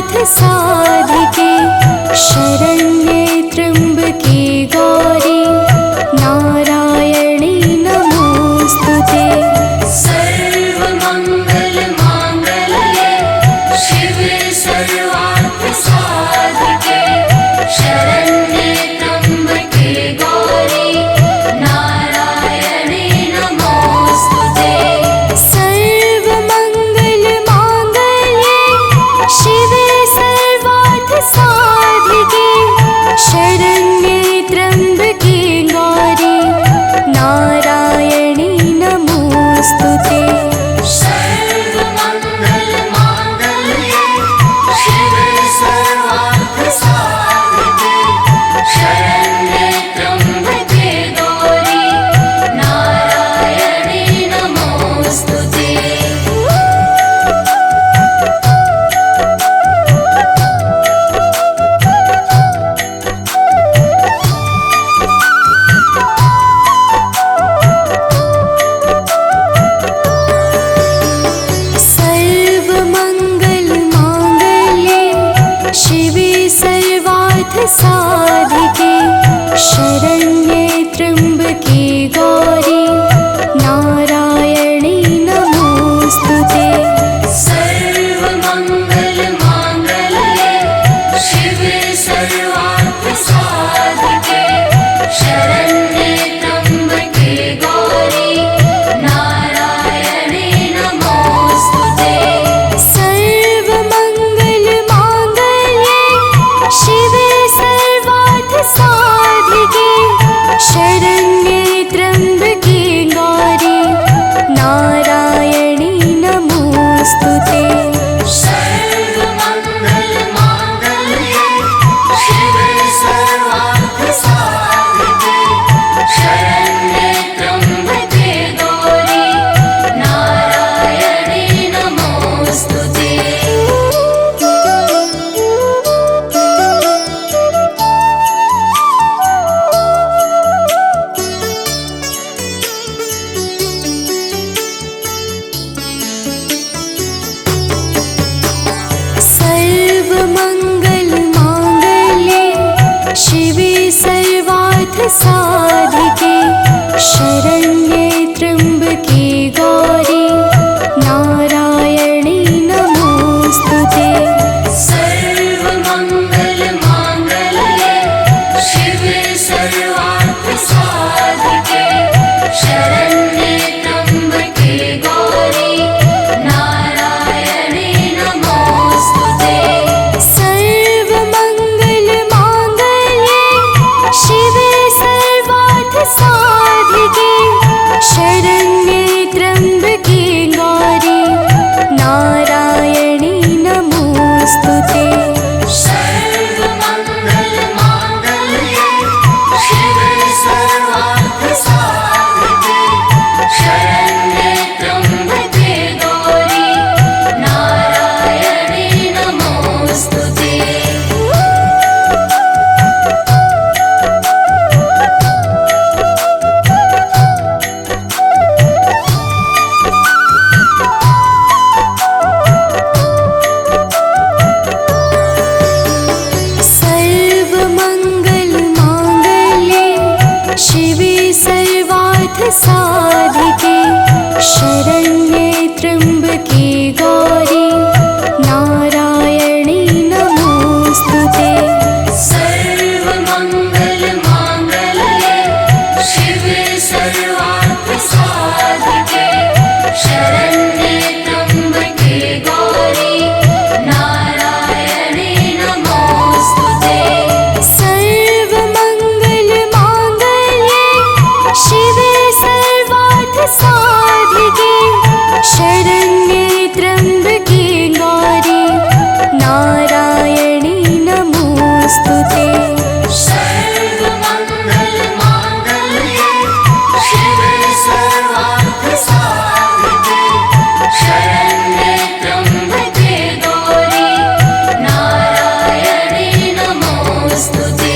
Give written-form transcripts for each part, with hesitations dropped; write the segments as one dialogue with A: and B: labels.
A: साधिके शरण्ये त्र्यम्बके गौरी नारायणी नमोस्तुते।
B: सर्वमङ्गलमाङ्गल्ये शिवे सर्वार्थसाधिके शरण्ये त्र्यम्बके गौरी नारायणी नमोस्तुते।
A: सर्वमङ्गलमाङ्गल्ये शिवे सर्वार्थसाधिके शरण्ये त्र्यम्बके गौरी नारायणी नमोस्तुते।
B: सर्वमङ्गलमाङ्गल्ये शिवे सर्वार्थसाधिके शरण्ये त्र्यम्बके गौरी नारायणी नमोस्तुते।
A: सर्वमङ्गलमाङ्गल्ये शिवे सर्वार्थसाधिके शरण्ये त्र्यम्बके गौरी नारायणी नमोस्तुते।
B: सर्वमङ्गलमाङ्गल्ये शिवे सर्वार्थसाधिके शरण्ये त्र्यम्बके गौरी नारायणी नमोस्तुते।
A: सर्वमङ्गलमाङ्गल्ये शिवे सर्वार्थसाधिके शरण्ये त्र्यम्बके गौरी नारायणी नमोस्तुते।
B: सर्वमङ्गलमाङ्गल्ये शिवे सर्वार्थसाधिके शरण्ये त्र्यम्बके गौरी नारायणी नमोस्तुते।
A: सर्वमङ्गलमाङ्गल्ये शिवे सर्वार्थसाधिके शरण्ये त्र्यम्बके गौरी नारायणी नमोस्तुते।
B: सर्वमङ्गलमाङ्गल्ये शिवे सर्वार्थसाधिके शरण्ये त्र्यम्बके गौरी नारायणी नमोस्तुते।
A: सर्वमङ्गलमाङ्गल्ये शिवे सर्वार्थसाधिके शरण्ये त्र्यम्बके गौरी नारायणी नमोस्तुते।
B: सर्वमङ्गलमाङ्गल्ये शिवे सर्वार्थसाधिके शरण्ये त्र्यम्बके गौरी नारायणी नमोस्तुते।
A: सर्वमङ्गलमाङ्गल्ये शिवे सर्वार्थसाधिके शरण्ये त्र्यम्बके गौरी नारायणी नमोस्तुते।
B: सर्वमङ्गलमाङ्गल्ये शिवे सर्वार्थसाधिके शरण्ये त्र्यम्बके गौरी नारायणी नमोस्तुते।
A: सर्वमङ्गलमाङ्गल्ये शिवे सर्वार्थसाधिके शरण्ये त्र्यम्बके गौरी नारायणी नमोस्तुते।
B: सर्वमङ्गलमाङ्गल्ये शिवे सर्वार्थसाधिके शरण्ये त्र्यम्बके गौरी नारायणी नमोस्तुते।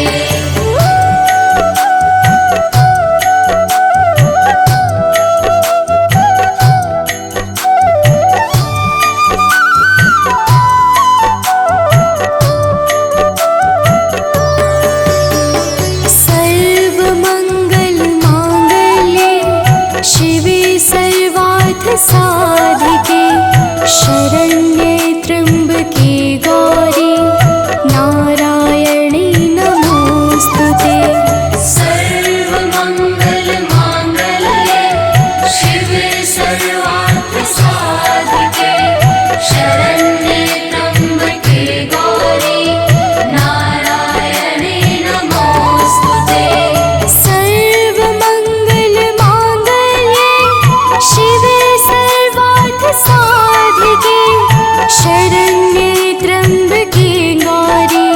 A: शरण्ये त्र्यम्बके गौरी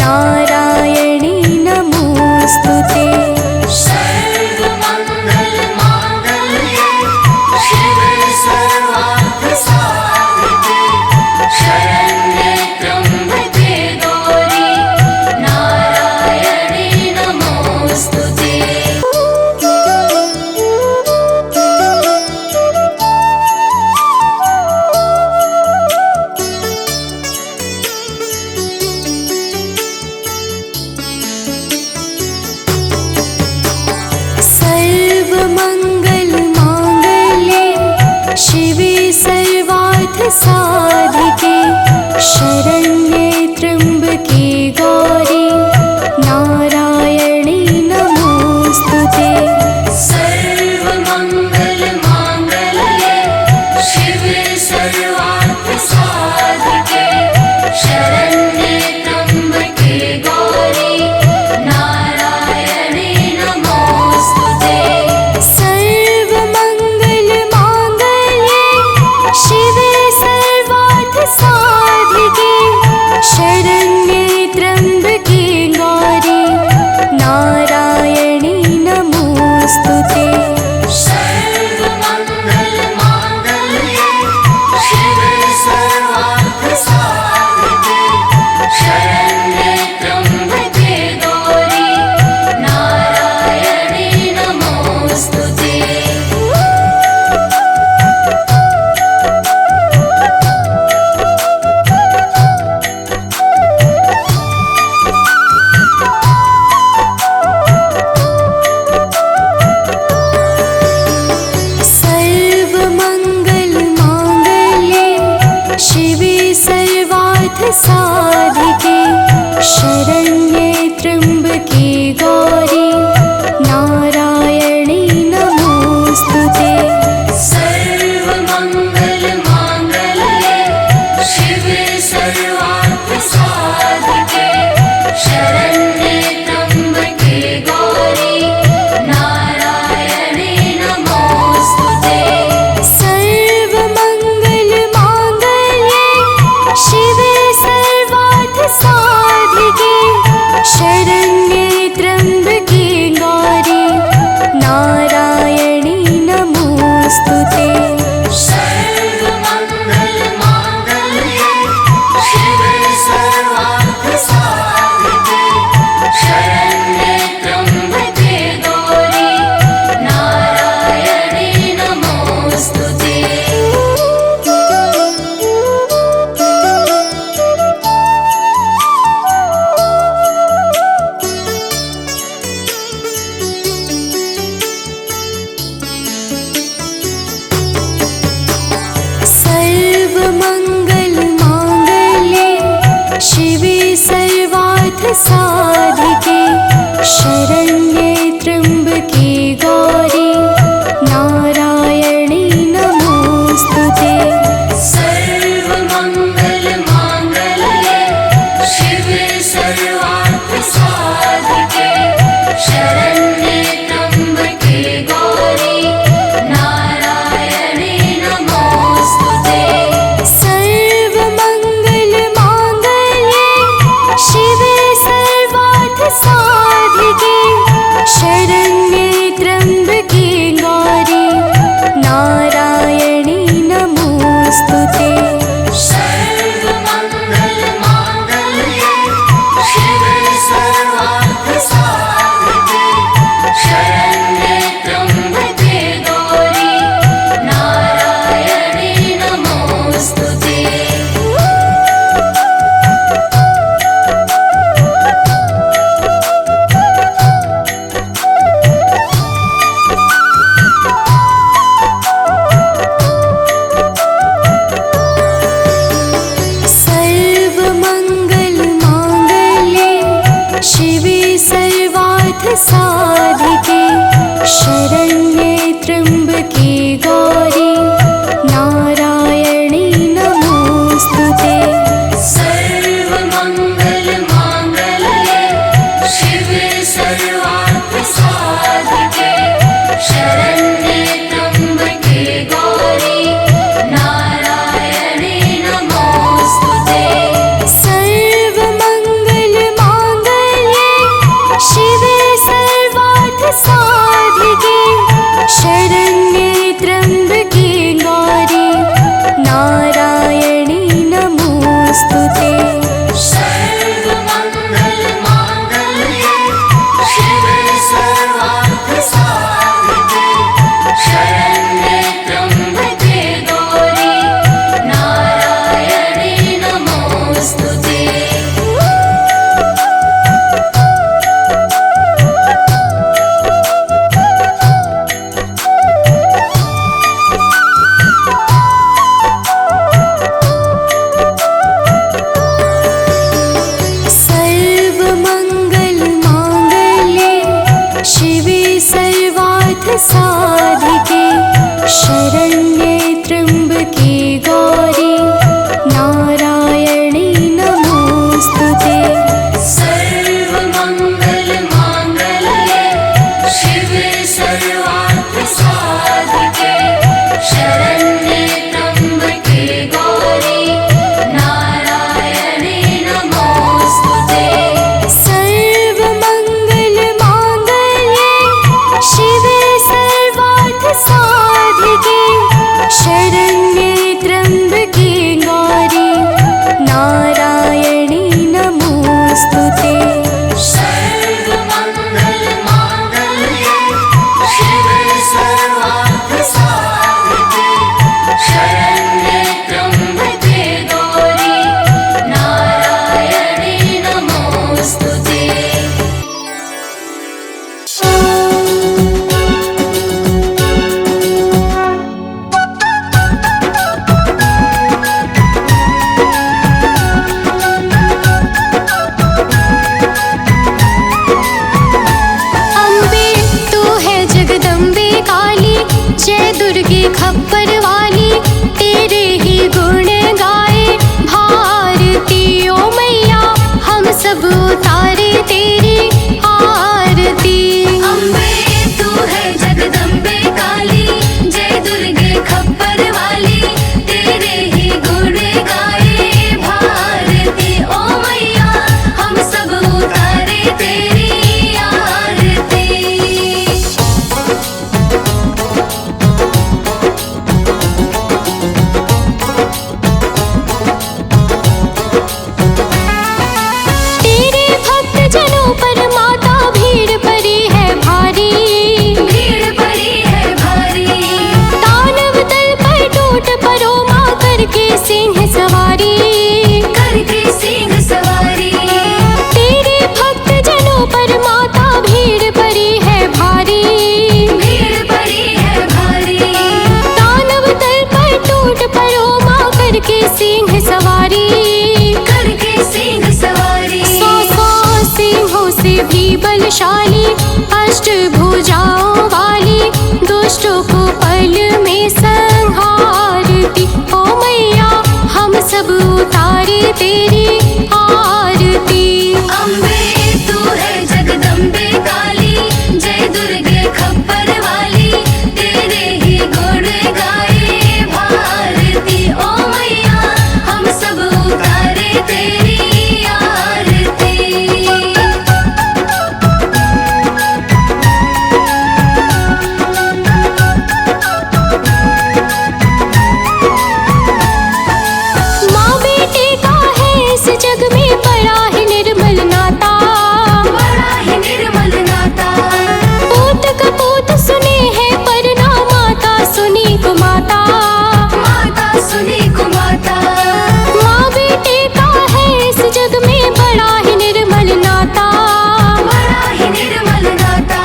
A: नारायणी नमोऽस्तुते।
B: सर्वमङ्गलमाङ्गल्ये शिवे सर्वार्थसाधिके शरण्ये त्र्यम्बके गौरी नारायणी नमोऽस्तुते।
A: सर्वमङ्गलमाङ्गल्ये शिवे सर्वार्थसाधिके शरण्ये त्र्यम्बके गौरी नारायणी नमोऽस्तुते।
B: सर्वमङ्गलमाङ्गल्ये शिवे सर्वार्थसाधिके शरण्ये त्र्यम्बके गौरी नारायणी नमोऽस्तुते।
A: सर्वमङ्गलमाङ्गल्ये शिवे सर्वार्थसाधिके शरण्ये त्र्यम्बके गौरी नारायणी नमोऽस्तुते।
B: सर्वमङ्गलमाङ्गल्ये शिवे सर्वार्थसाधिके शरण्ये त्र्यम्बके गौरी नारायणी नमोऽस्तुते।
A: सर्वमङ्गलमाङ्गल्ये शिवे सर्वार्थसाधिके शरण्ये त्र्यम्बके गौरी नारायणी नमोऽस्तुते।
B: सर्वमङ्गलमाङ्गल्ये शिवे सर्वार्थसाधिके शरण्ये त्र्यम्बके गौरी नारायणी नमोऽस्तुते।
A: सर्वमङ्गलमाङ्गल्ये शिवे सर्वार्थसाधिके शरण्ये त्र्यम्बके गौरी नारायणी नमोऽस्तुते।
B: सर्वमङ्गलमाङ्गल्ये शिवे सर्वार्थसाधिके शरण्ये त्र्यम्बके गौरी नारायणी नमोऽस्तुते।
A: सर्वमङ्गलमाङ्गल्ये शिवे सर्वार्थसाधिके शरण्ये त्र्यम्बके गौरी नारायणी नमोऽस्तुते।
B: सर्वमङ्गलमाङ्गल्ये शिवे सर्वार्थसाधिके शरण्ये त्र्यम्बके गौरी नारायणी नमोऽस्तुते।
A: सर्वमङ्गलमाङ्गल्ये शिवे सर्वार्थसाधिके शरण्ये त्र्यम्बके साधिके शरण्ये त्र्यम्बके गौरी नारायणी नमोस्तुते।
B: सर्वमङ्गलमाङ्गल्ये शिवे सर्वार्थसाधिके शरण्ये त्र्यम्बके गौरी नारायणी नमोस्तुते।
A: सर्वमङ्गलमाङ्गल्ये शिवे सर्वार्थसाधिके शरण्ये त्र्यम्बके गौरी नारायणी नमोस्तुते।
B: सर्वमङ्गलमाङ्गल्ये शिवे सर्वार्थसाधिके शरण्ये त्र्यम्बके गौरी नारायणी नमोस्तुते।
A: अम्बे तू है जगदम्बे काली, जय दुर्गे खप्पर वाली, तेरे ही गुण गाए भारती ओ मैया, हम सब उतारे तेरी आरती।
B: अम्बे तू है जगदम्बे काली, जय दुर्गे खप्पर वाली, तेरे ही गुण गाए भारती ओ मैया, हम सब उतारे तेरी आरती।
A: तेरे भक्त जनों पर माता भीड़ पड़ी है भारी,
B: भीड़ पड़ी है भारी,
A: दानव दल पर टूट पड़ो माँ करके सिंह सवारी।
B: करके सिंह सवारी।
A: तेरे भक्त जनों पर माता भीड़ पड़ी है भारी,
B: भीड़ पड़ी है भारी,
A: दानव दल पर टूट पड़ो माँ करके सिंह सवारी।
B: करके सिंह सवारी।
A: सौ सिंहों से भी बलशाली, अष्ट भुजाओं वाली, दुष्टों को पल में संहारती ओ मैया, हम सब उतारे तेरी आरती।
B: अम्बे तू है जगदम्बे काली, जय दुर्गे खप्पर वाली, तेरे ही गुण गाए भारती ओ मैया, हम सब उतारे तेरी आरती।
A: माँ बेटे का है इस जग में बड़ा ही निर्मल नाता,
B: बड़ा ही निर्मल नाता,
A: पूत कपूत सुने हैं पर ना माता सुनी को माता।
B: माता सुनी को माता।
A: माँ बेटे का है इस जग में बड़ा ही निर्मल नाता,
B: बड़ा ही निर्मल नाता,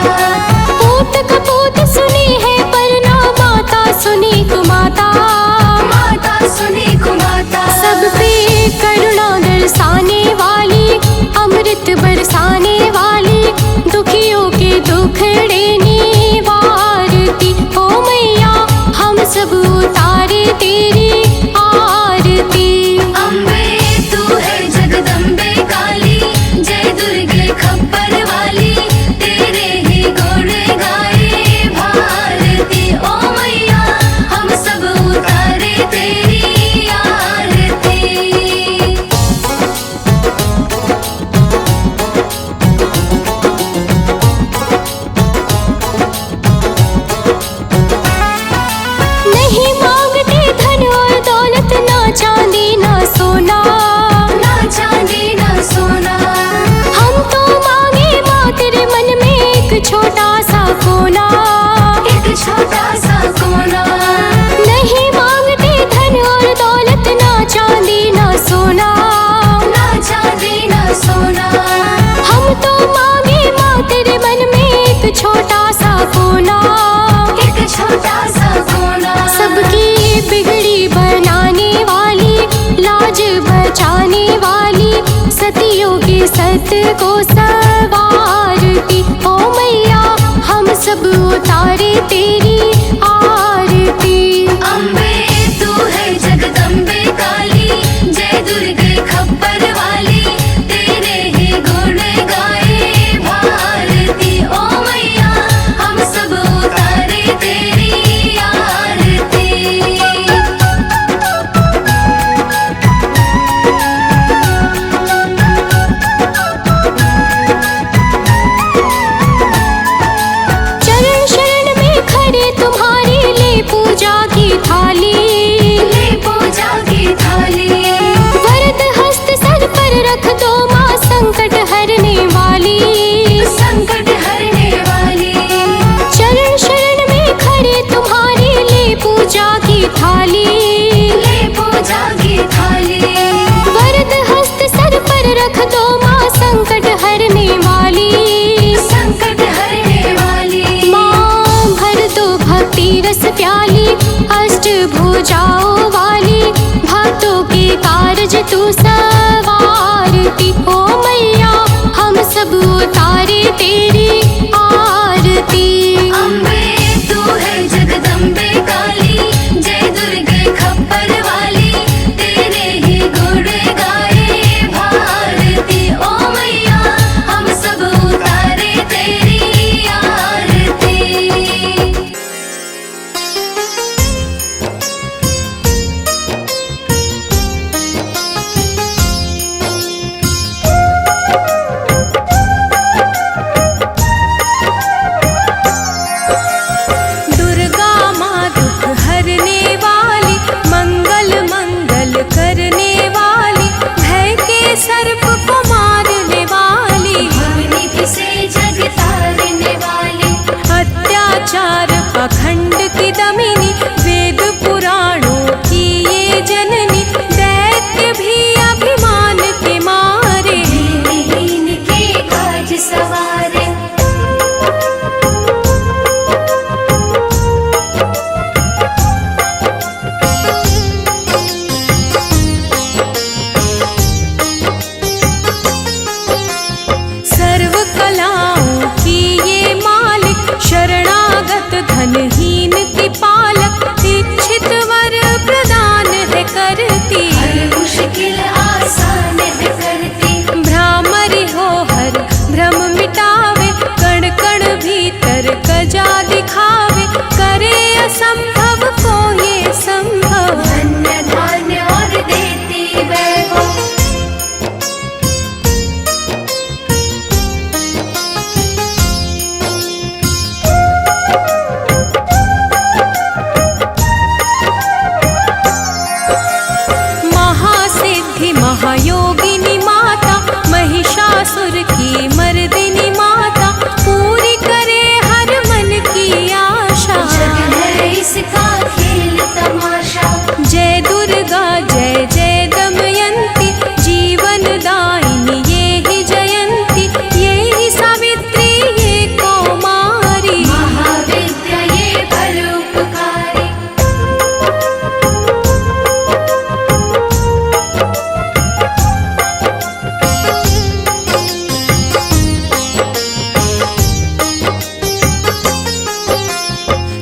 A: पूत कपूत सुनी है पर ना माता सुनी को माता।
B: माता सुनी को माता।
A: सब पे करुणा दर्शाने वाली, अमृत बरसाने वाली, दुखियों के दुखड़े निवारती ओ मैया, हम सब उतारे तेरी आरती।
B: अम्बे तू है जगदम्बे काली, जय दुर्गे खप्पर वाली, तेरे ही गुण गाए भारती ओ मैया, हम सब उतारे तेरी आरती।
A: नहीं मांगते धन और दौलत, ना चांदी ना सोना,
B: ना चांदी ना सोना,
A: हम तो मांगे माँ तेरे मन में एक छोटा सा कोना।
B: एक छोटा सा कोना।
A: नहीं मांगते धन और दौलत, ना चांदी ना सोना,
B: ना चांदी ना सोना,
A: हम तो मांगे माँ तेरे मन में एक छोटा सा कोना।
B: एक छोटा सा कोना।
A: सबकी बिगड़ी बनाने वाली, लाज बचाने वाली, सतियों के सत को सवारती ओ मैया, हम सब उतारे तेरी रस प्याली, अष्टभुजाओं वाली, भक्तों के कारज तू सवारती। ओ मैया हम सब उतारे तेरी आरती।
B: अम्बे तू है जगदम्बे काली, जय दुर्गे खप्पर वाली, तेरे ही गुण गाए भारती। ओ मैया हम सब उतारे तेरी आरती।
C: दुर्गा माँ दुख हरने वाली, मंगल मंगल करने वाली, भय के सर्प को मारने वाली,
B: भवनिधि से जग तारने वाली,
C: अत्याचार पाखंड की दमिनी, वेद पुराणों की ये जननी, दैत्य भी अभिमान के मारे,
B: दीनहीन के काज सवारे।
C: सर्व कलाओं की ये मालिक, शरणागत धनहीन की पालक, इच्छित वर प्रदान है करती,
B: हर मुश्किल आसान है करती।
C: भ्रामरी हो हर भ्रम मिटावे, कण कण भीतर कजा दिखावे, करे असंभव को ये संभव,
B: धन्य धान्य और देती वैभव।
C: महासिद्धि महायोगिनी माता, महिषासुर की मर्दिनी माता, पूरी करे हर मन की आशा।
B: जग है इसका खेल तमाशा,
C: जय दुर्गा जय जय दमयंती, जीवन दायिनी ये ही जयंती, ये ही सावित्री ये कौमारी,
B: महाविद्या ये परोपकारी।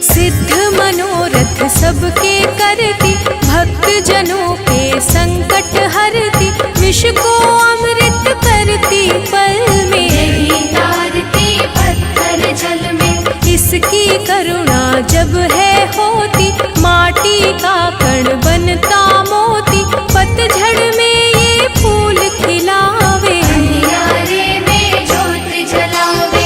C: सिद्ध मनोरथ सबके करती, भक्त जनों के संकट हरती, विष को अमृत करती पल में,
B: यही तारती पत्थर जल में।
C: इसकी करुणा जब है होती, माटी का कण बनता मोती, पतझड़ में ये फूल खिलावे,
B: अंधियारे में ज्योत जलावे।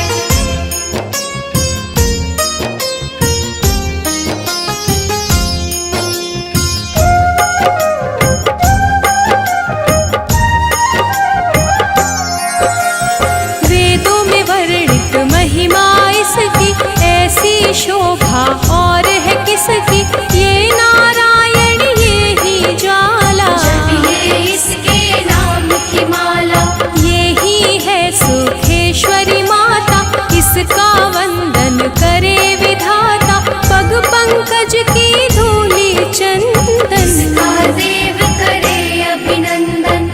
C: वेदों में वर्णित महिमा इसकी, ऐसी शोभा और है किसकी, ये नारायण ये ही ज्वाला,
B: जपिए इसके नाम की माला।
C: ये ही है सुखेश्वरी माता, इसका वंदन करे विधाता, पग पंकज की धूली चंदन,
B: इसका देव करे अभिनंदन।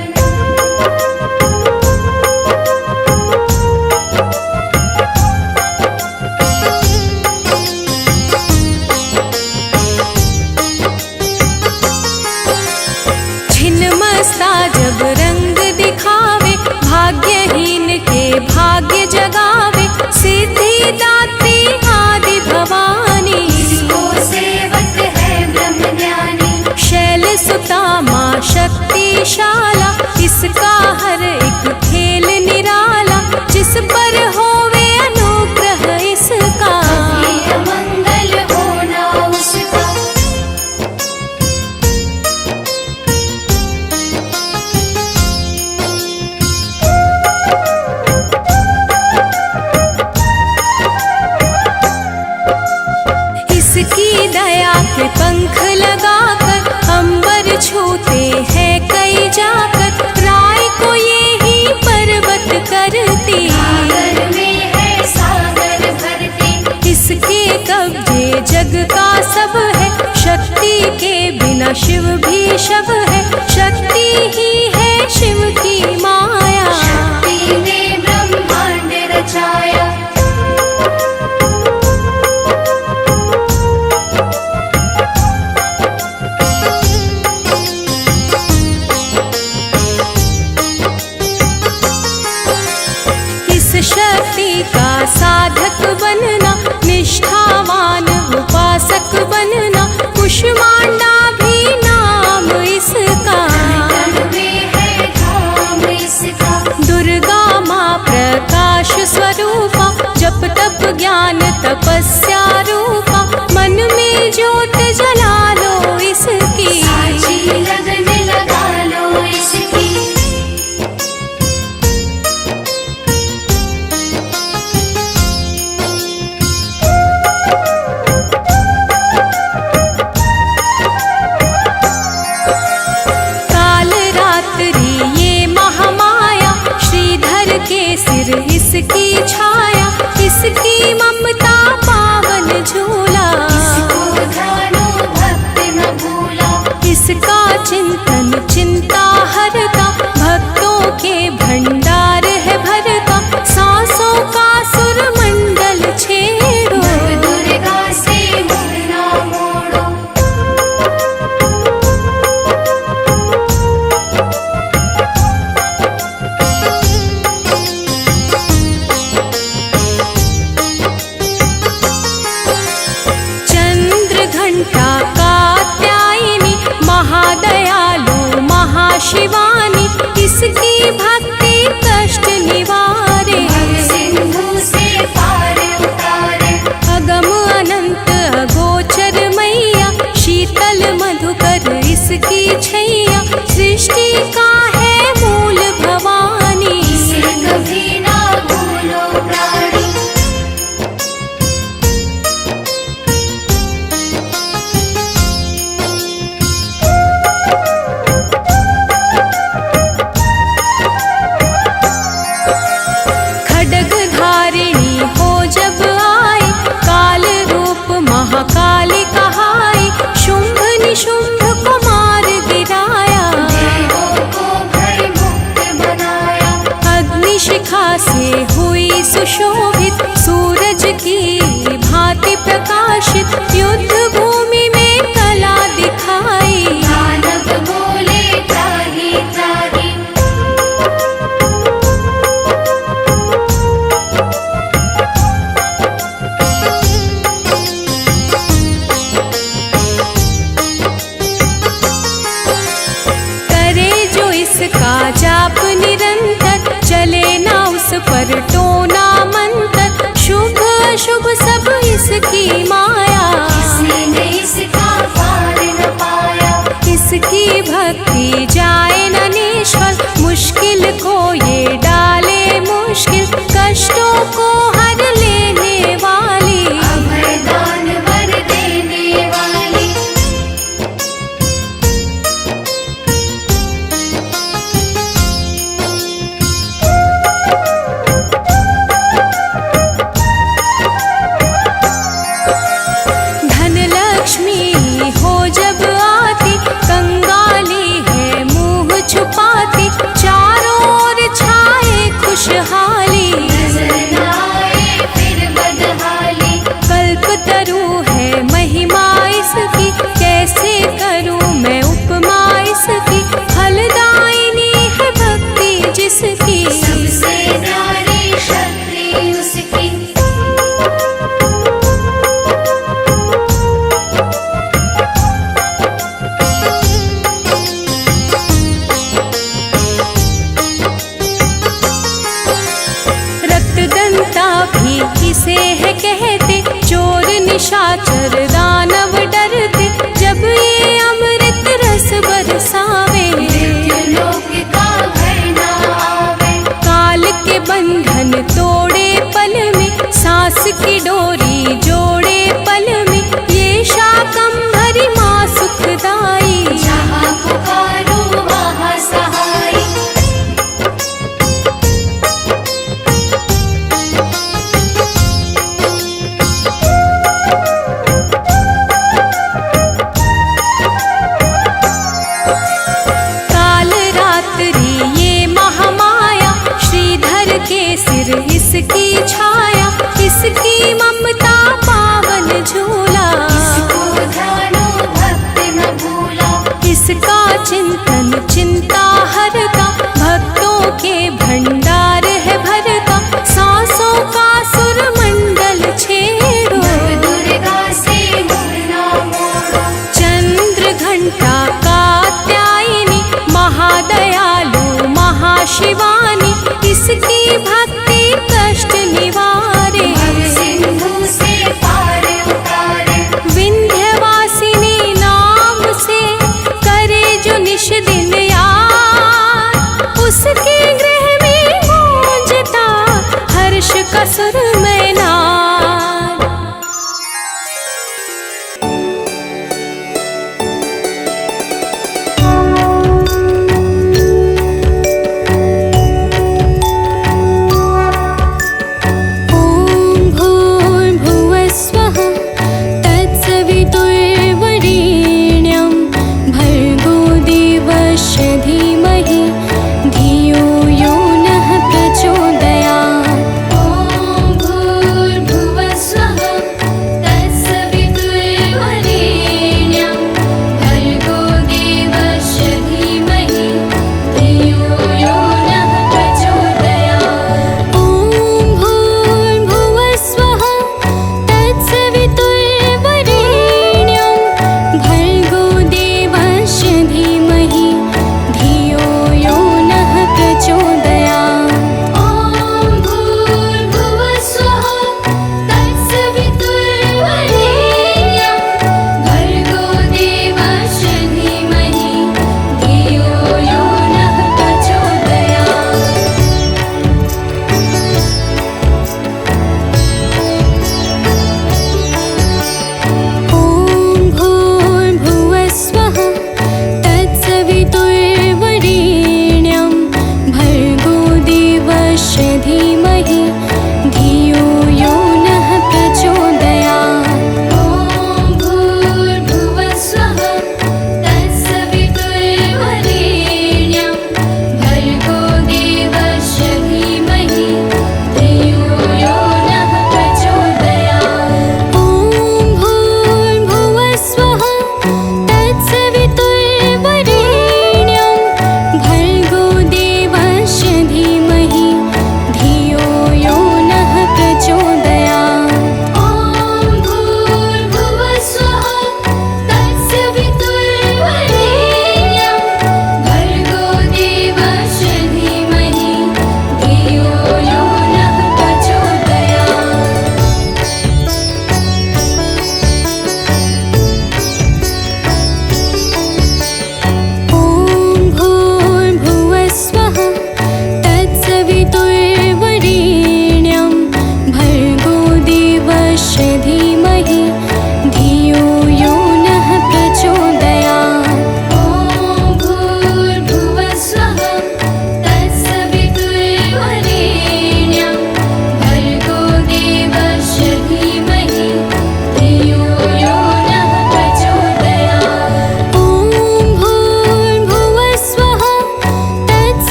C: छिन्नमस्ता जब रंग दिखावे, भाग्यहीन के भाग्य जगावे, सिद्धिदात्री आदि भवानी,
B: इसको सेवक है ब्रह्म ज्ञानी।
C: शैल सुता माँ शक्तिशाला, इसका हर एक खेल निराला, जिस पर होवे अनुग्रह इसका,
B: ये मंगल होना उसका।
C: इसकी दया के पंख लगाकर, अंबर छूते हैं कई जाकर, राय को ये ही पर्वत करती,
B: सागर में है सागर भरती।
C: इसके कब्जे जग का शिव भी शव है, शक्ति ही है शिव की माया।
B: शक्ति ने ब्रह्मांड रचाया।
C: शक्ति का साधक बनना, निष्ठावान उपासक बनना, कुष्मांडा भी नाम इसका।
B: में है धाम इसका।
C: दुर्गा माँ प्रकाश स्वरूपा, जप तप ज्ञान तपस्या रूपा, मन में ज्योत जला लो इसकी।
B: साची लगन लगा लो इसकी। सिर इसकी छाया, इसकी ममता पावन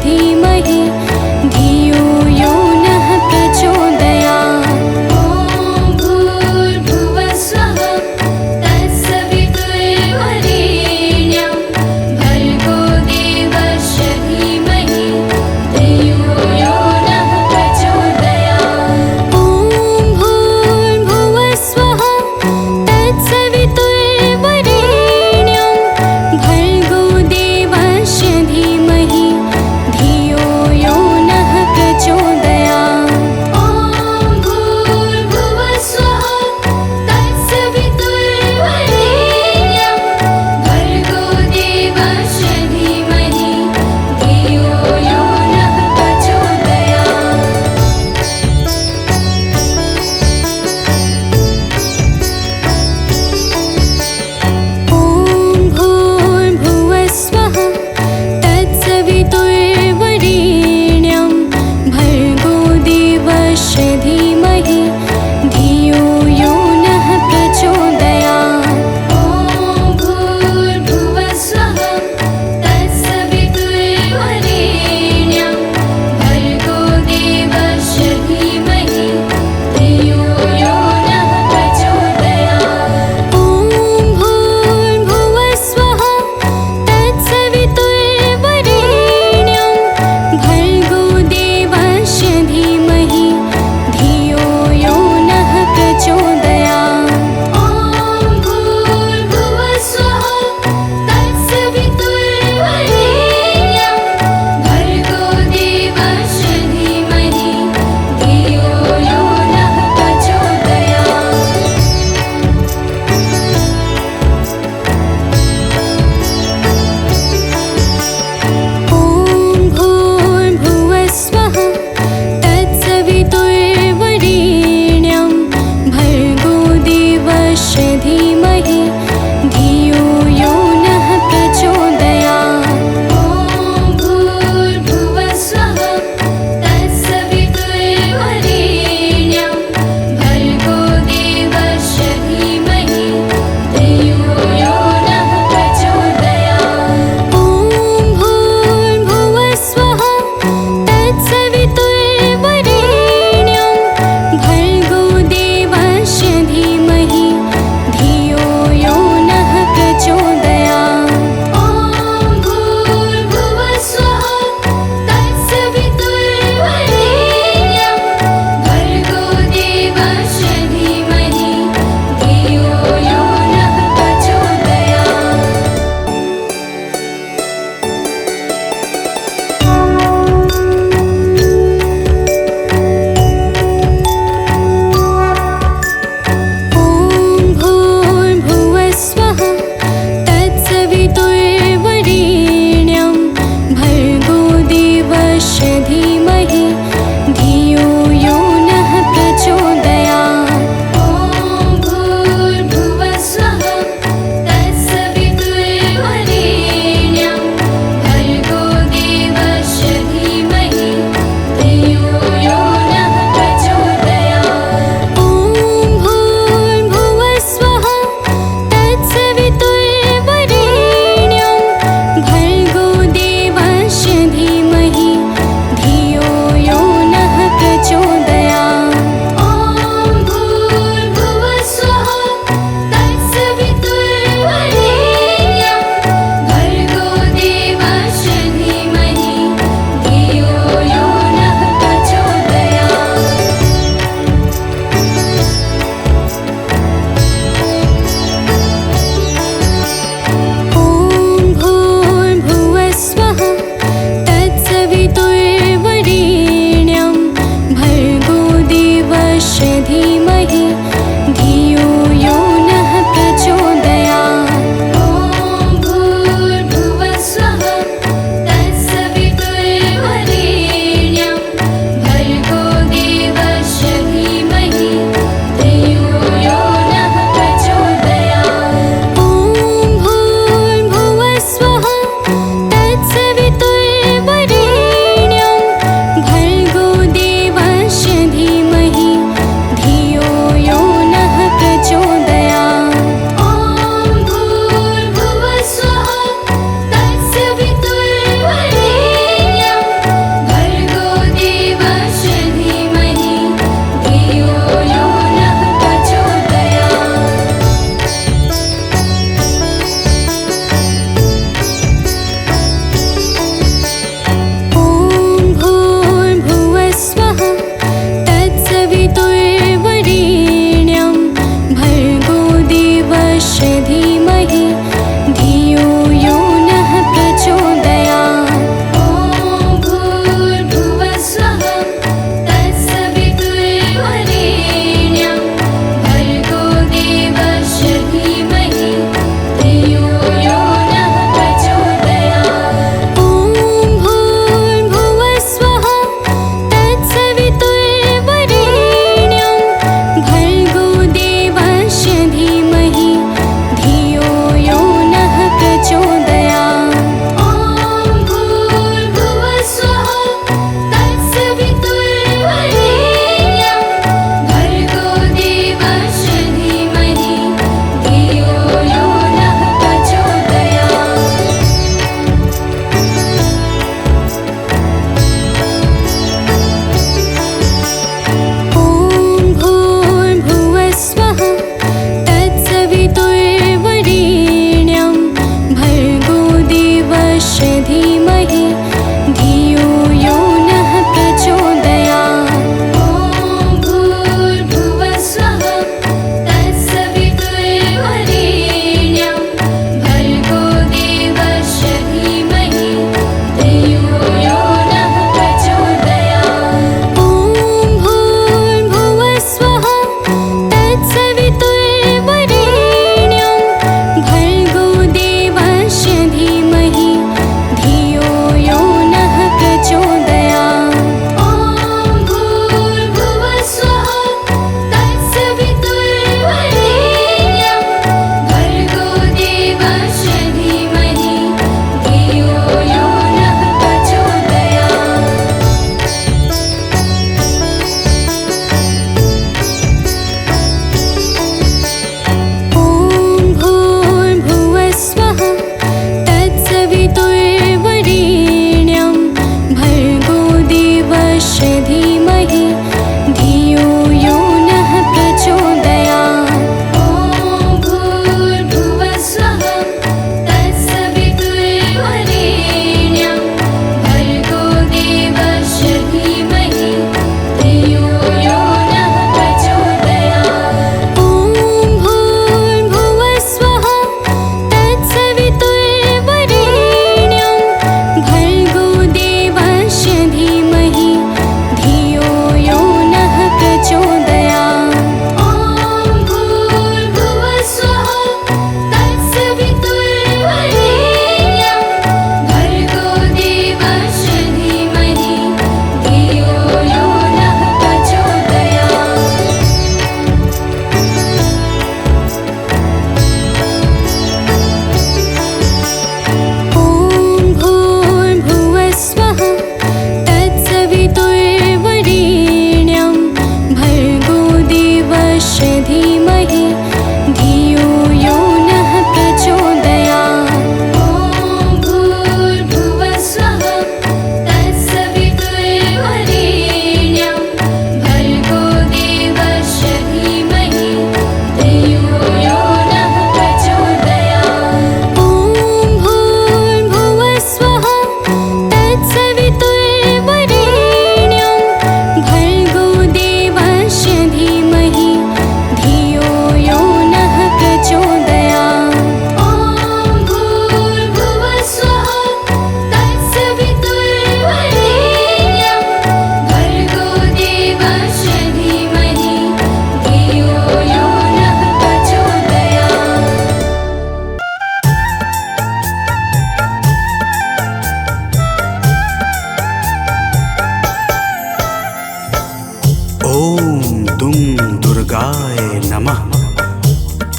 A: धीमहि धियो यो नः प्रचोदयात्।
B: ॐ भूर्भुवः स्वः तत्सवितुर्वरेण्यं भर्गो देवस्य धीमहि धियो यो नः प्रचोदयात्।
A: ॐ भूर्भुवः स्वः तत्सवितुर्वरेण्यं भर्गो देवस्य धीमहि धियो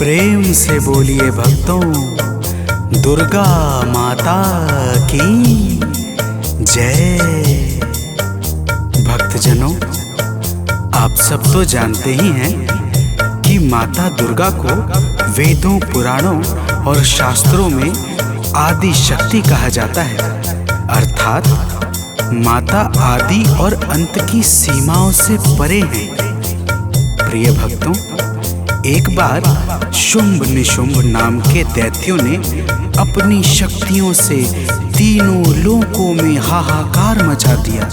D: प्रेम से बोलिए भक्तों, दुर्गा माता की जय। भक्तजनों, आप सब तो जानते ही हैं कि माता दुर्गा को वेदों, पुराणों और शास्त्रों में आदि शक्ति कहा जाता है, अर्थात माता आदि और अंत की सीमाओं से परे हैं। प्रिय भक्तों, एक बार शुंभ निशुंभ नाम के दैत्यों ने अपनी शक्तियों से तीनों लोकों में हाहाकार मचा दिया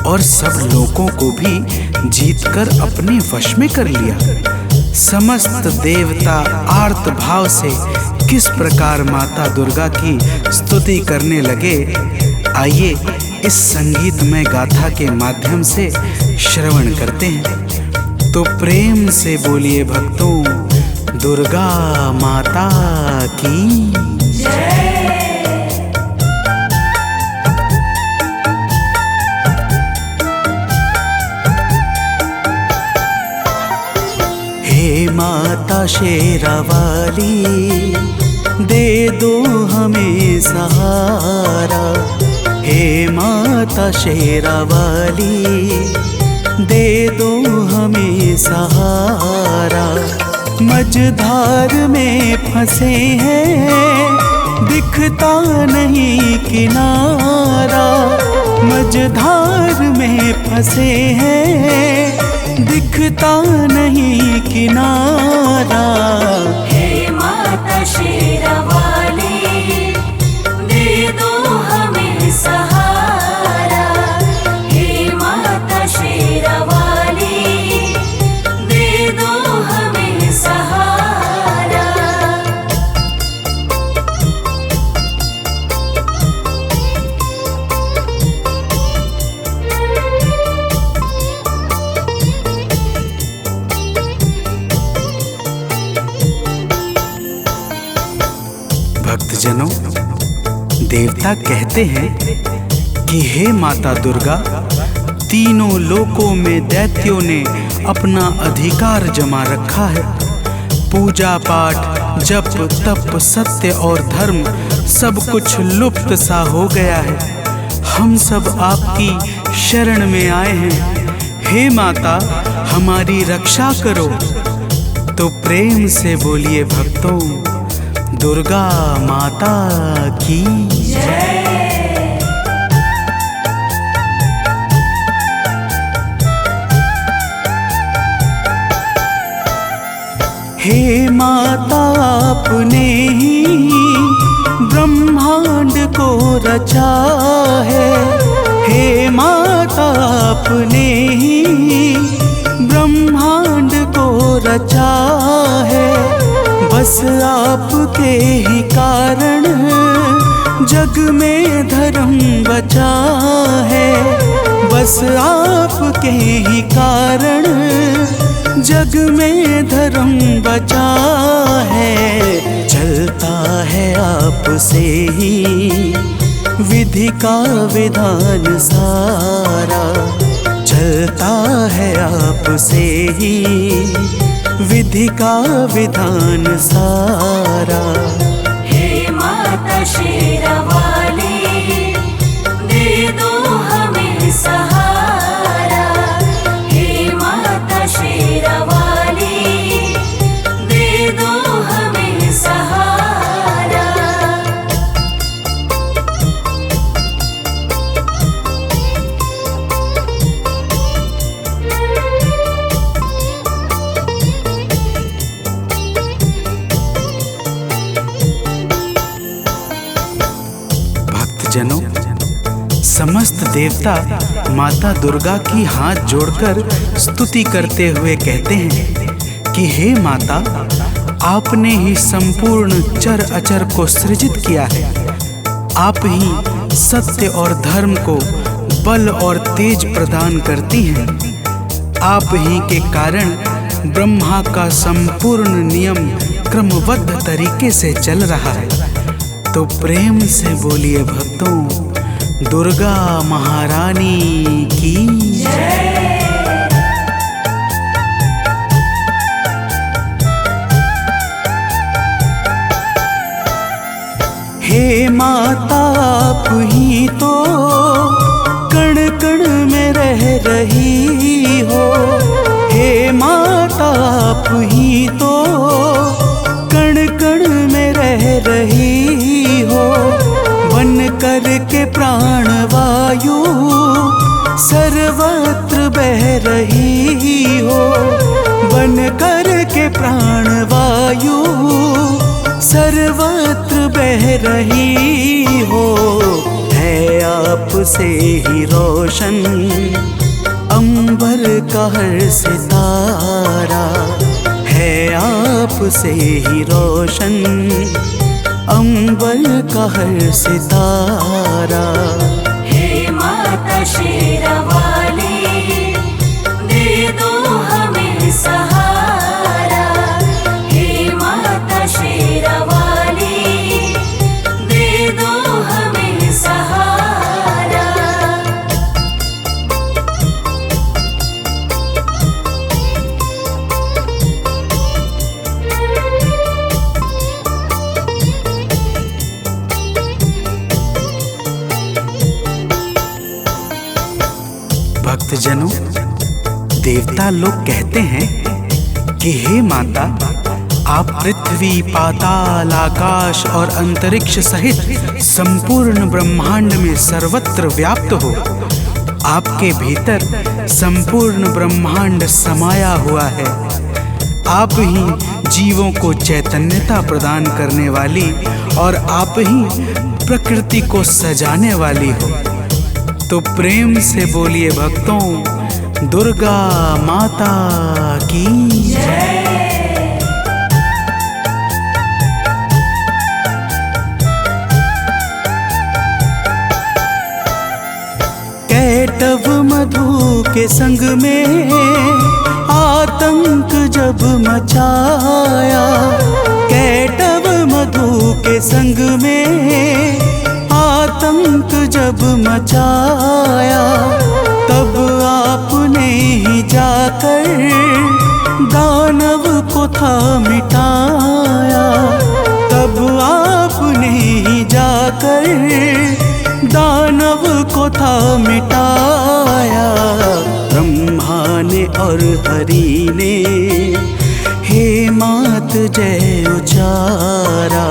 D: और सब लोगों को भी जीतकर अपने वश में कर लिया। समस्त देवता आर्त भाव से किस प्रकार माता दुर्गा की स्तुति करने लगे, आइए इस संगीतमय गाथा के माध्यम से श्रवण करते हैं। तो प्रेम से बोलिए भक्तों, दुर्गा माता की जय। हे माता शेरावाली, दे दो हमें सहारा। हे माता शेरावाली, दे दो हमें सहारा। मझधार में फंसे हैं, दिखता नहीं किनारा। मझधार में फंसे हैं, दिखता नहीं किनारा।
B: हे माता शेरावाली, दे दो हमें सहारा। हे माता शेरावाली, दे दो हमें सहारा।
D: भक्तजनों, देवता कहते हैं कि हे माता दुर्गा, तीनों लोकों में दैत्यों ने अपना अधिकार जमा रखा है। पूजा पाठ, जप तप, सत्य और धर्म सब कुछ लुप्त सा हो गया है। हम सब आपकी शरण में आए हैं। हे माता, हमारी रक्षा करो। तो प्रेम से बोलिए भक्तों, दुर्गा माता की जय। हे माता, आपने ही ब्रह्मांड को रचा है। हे माता, आपने ही ब्रह्मांड को रचा है। बस आपके ही कारण जग में धर्म बचा है। बस आपके ही कारण जग में धर्म बचा है। चलता है आपसे ही विधि का विधान सारा। चलता है आपसे ही विधि का विधान सारा।
B: हे माता शेरावाली, दे दो हमें सहारा। हे माता शेरावाली, दे दो हमें सहारा।
D: भक्तजनों, समस्त देवता माता दुर्गा की हाथ जोड़कर स्तुति करते हुए कहते हैं कि हे माता, आपने ही संपूर्ण चर अचर को सृजित किया है। आप ही सत्य और धर्म को बल और तेज प्रदान करती हैं। आप ही के कारण ब्रह्मा का संपूर्ण नियम क्रमबद्ध तरीके से चल रहा है। तो प्रेम से बोलिए भक्तों, दुर्गा महारानी की जय। हे माता आप ही तो कण कण में रह रही हो। हे माता आप ही तो कण कण में रह रही हो। बन कर के प्राण वायु सर्वत्र बह रही हो। बन कर के प्राण वायु सर्वत्र बह रही हो। है आपसे ही रोशन अंबर का हर सितारा। है आपसे ही रोशन अंबर का हर सितारा।
B: हे माता शेरावाली, दे दो हमें सहारा। हे माता शेरावाली, दे दो हमें सहारा।
D: भक्तजनों, देवता लोग कहते हैं कि हे माता, आप पृथ्वी, पाताल, आकाश और अंतरिक्ष सहित संपूर्ण ब्रह्मांड में सर्वत्र व्याप्त हो। आपके भीतर संपूर्ण ब्रह्मांड समाया हुआ है। आप ही जीवों को चैतन्यता प्रदान करने वाली और आप ही प्रकृति को सजाने वाली हो। तो प्रेम से बोलिए भक्तों, दुर्गा माता की जय। कैटव मधु के संग में आतंक जब मचाया। कैटव मधु के संग में आतंक जब मचाया। तब आपने ही जाकर दानव को था मिटाया। तब आपने ही जाकर दानव को था मिटाया। ब्रह्मा ने और हरि ने हे मात जय उचारा।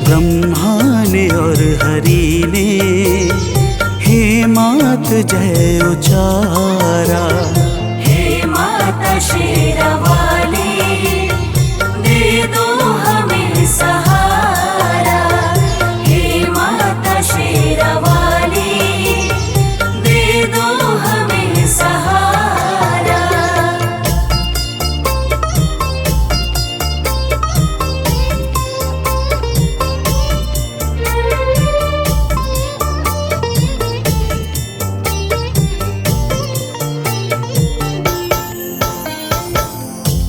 D: ब्रह्मा ने और हरि ने हे मात जय उचारा।
B: हे माता शेरावाली, दे दो हमें सहारा। हे माता शेरावाली, दे दो हमें सहारा।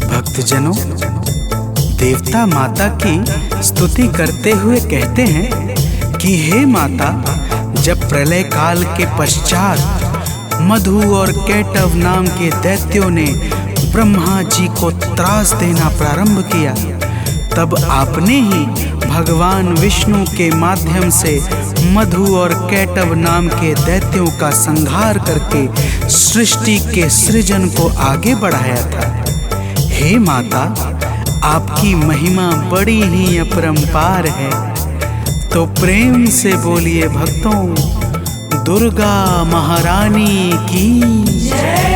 D: भक्तजनों, देवता माता की स्तुति करते हुए कहते हैं कि हे माता, जब प्रलय काल के पश्चात मधु और कैटव नाम के दैत्यों ने ब्रह्मा जी को त्रास देना प्रारंभ किया, तब आपने ही भगवान विष्णु के माध्यम से मधु और कैटव नाम के दैत्यों का संहार करके सृष्टि के सृजन को आगे बढ़ाया था। हे माता, आपकी महिमा बड़ी ही अपरंपार है। तो प्रेम से बोलिए भक्तों, दुर्गा महारानी की जय।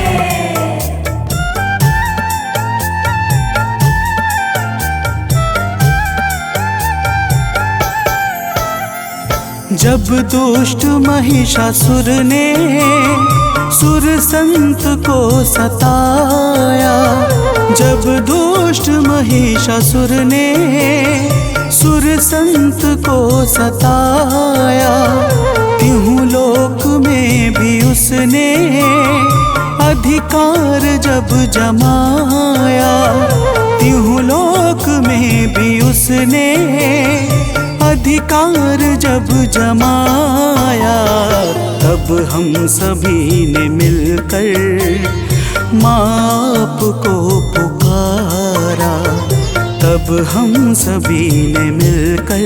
D: जब दुष्ट महिषासुर ने सुर संत को सताया। जब दुष्ट महिषासुर ने सुर संत को सताया। त्यों लोक में भी उसने अधिकार जब जमाया। त्यों लोक में भी उसने अधिकार जब जमाया। तब हम सभी ने मिलकर माँ को पुकारा। तब हम सभी ने मिलकर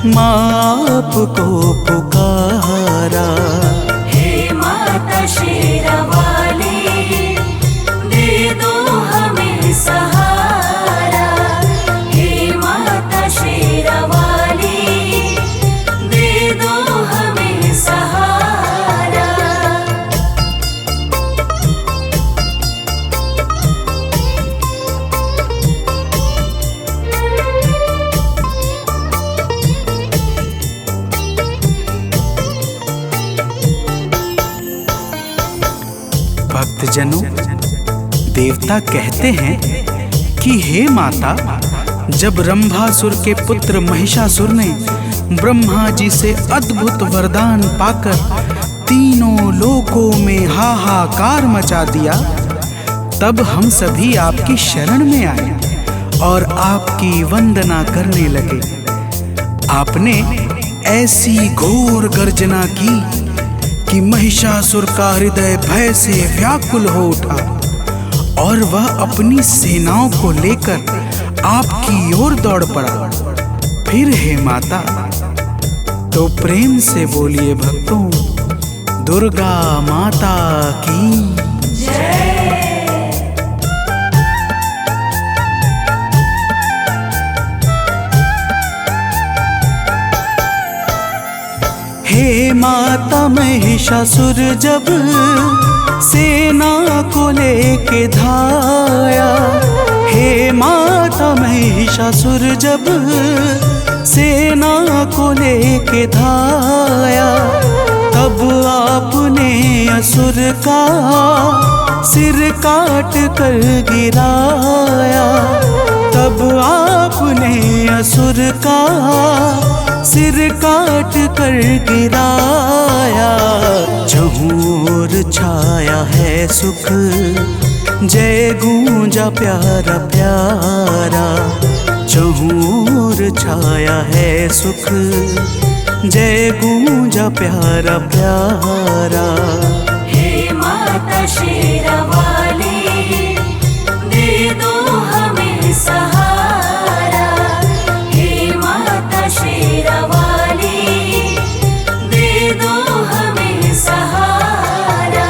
D: माँ आपको पुकारा।
B: हे माता शेरावाली, दे दो हमें सहारा। हे माता शेरावाली, दे दो हमें सहारा।
D: भक्तजनों, देवता कहते हैं कि हे माता, जब रंभासुर के पुत्र महिषासुर ने ब्रह्मा जी से अद्भुत वरदान पाकर तीनों लोकों में हाहाकार मचा दिया, तब हम सभी आपकी शरण में आए और आपकी वंदना करने लगे। आपने ऐसी घोर गर्जना की कि महिषासुर का हृदय भय से व्याकुल हो उठा और वह अपनी सेनाओं को लेकर आपकी ओर दौड़ पड़ा। फिर हे माता, तो प्रेम से बोलिए भक्तों, दुर्गा माता की हे माता महिषासुर जब सेना को लेके धाया। हे माता महिषासुर जब सेना को लेके धाया, तब आपने असुर का सिर काट कर गिराया। तब आपने असुर का सिर काट कर गिराया। चहुर छाया है सुख, जय गूंजा प्यारा प्यारा। चहुर छाया है सुख, जय गूंजा प्यारा प्यारा।
B: हे माता शेरावाली, दे दो हमें सहारा। हे माता शेरावाली, दे दो हमें सहारा।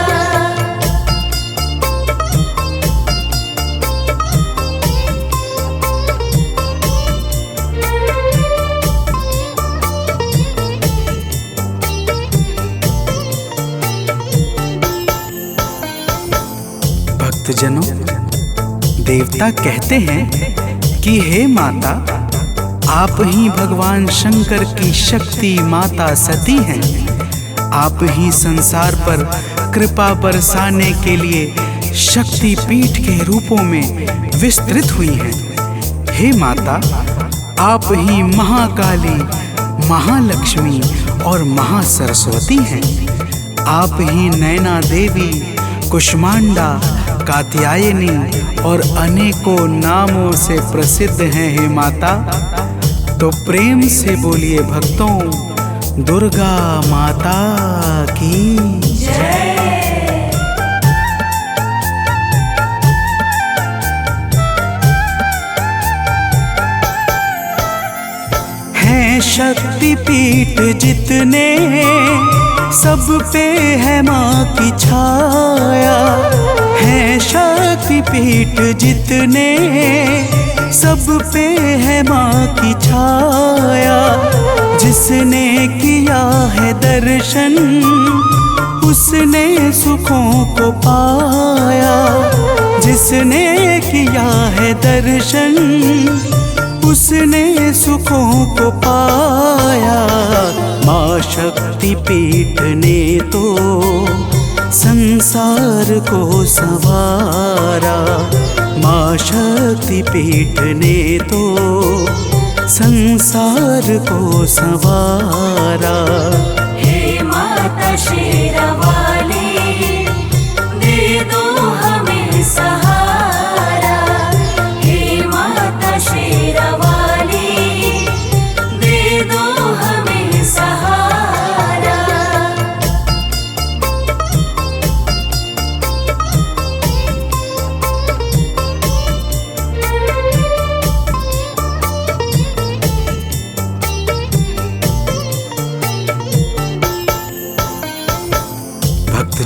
D: भक्तजनों, देवता कहते हैं कि हे माता, आप ही भगवान शंकर की शक्ति माता सती हैं। आप ही संसार पर कृपा बरसाने के लिए शक्ति पीठ के रूपों में विस्तृत हुई हैं। हे माता, आप ही महाकाली, महालक्ष्मी और महासरस्वती हैं। आप ही नैना देवी, कुष्मांडा, कात्यायनी और अनेकों नामों से प्रसिद्ध हैं। हे माता, तो प्रेम से बोलिए भक्तों, दुर्गा माता की हैं शक्ति पीठ जितने, सब पे है माँ की छाया। हैं शक्ति पीठ जितने, सब पे है माँ की छाया। जिसने किया है दर्शन, उसने सुखों को पाया। जिसने किया है दर्शन, उसने सुखों को पाया। माँ शक्ति पीठ ने तो संसार को संवारा। माँ शक्ति पीठ ने तो संसार को संवारा।
B: हे माता शेरावाली, दे दो हमें सहारा। हे माता शेरावाली, दे दो हमें सहारा।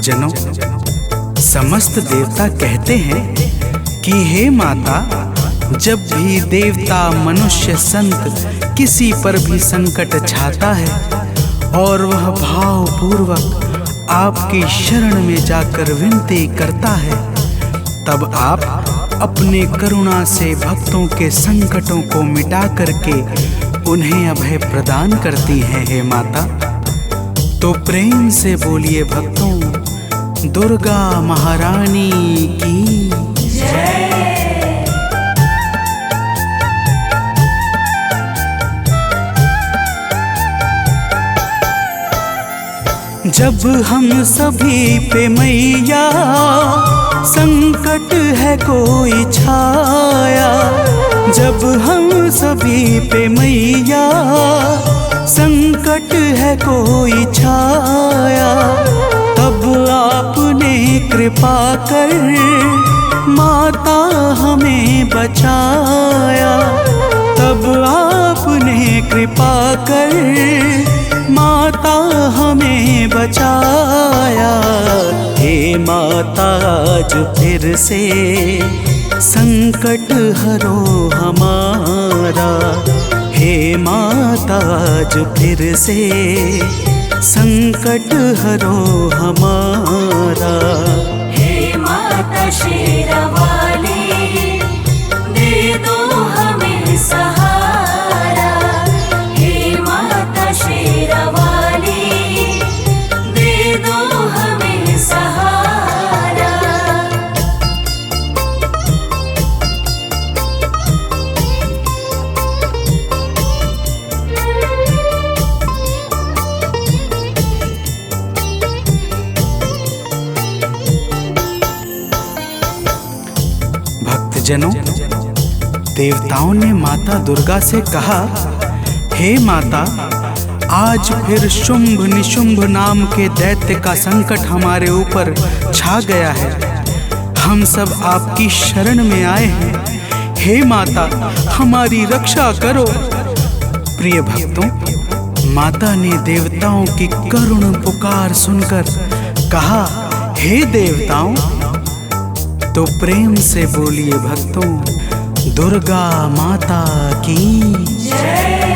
D: भक्तजनों, समस्त देवता कहते हैं कि हे माता, जब भी देवता, मनुष्य, संत किसी पर भी संकट छाता है और वह भावपूर्वक आपकी शरण में जाकर विनती करता है, तब आप अपने करुणा से भक्तों के संकटों को मिटा करके उन्हें अभय प्रदान करती हैं हे माता। तो प्रेम से बोलिए भक्तों, दुर्गा महारानी की जय। जब हम सभी पे मैया संकट है कोई छाया, जब हम सभी पे मैया संकट है कोई छाया, तब आपने कृपा कर माता हमें बचाया, तब आपने कृपा कर माता हमें बचाया। हे माता, आज फिर से संकट हरो हमारा, हे माता, आज फिर से संकट हरो हमारा।
B: हे माता शेरावाली, दे दो हमें सहारा। हे माता शेरावाली, दे दो हमें सहारा।
D: भक्तजनों, देवताओं ने माता दुर्गा से कहा, हे माता, आज फिर शुंभ निशुंभ नाम के दैत्य का संकट हमारे ऊपर छा गया है। हम सब आपकी शरण में आए हैं। हे माता, हमारी रक्षा करो। प्रिय भक्तों, माता ने देवताओं की करुण पुकार सुनकर कहा, हे देवताओं, तो प्रेम से बोलिए भक्तों, दुर्गा माता की जय।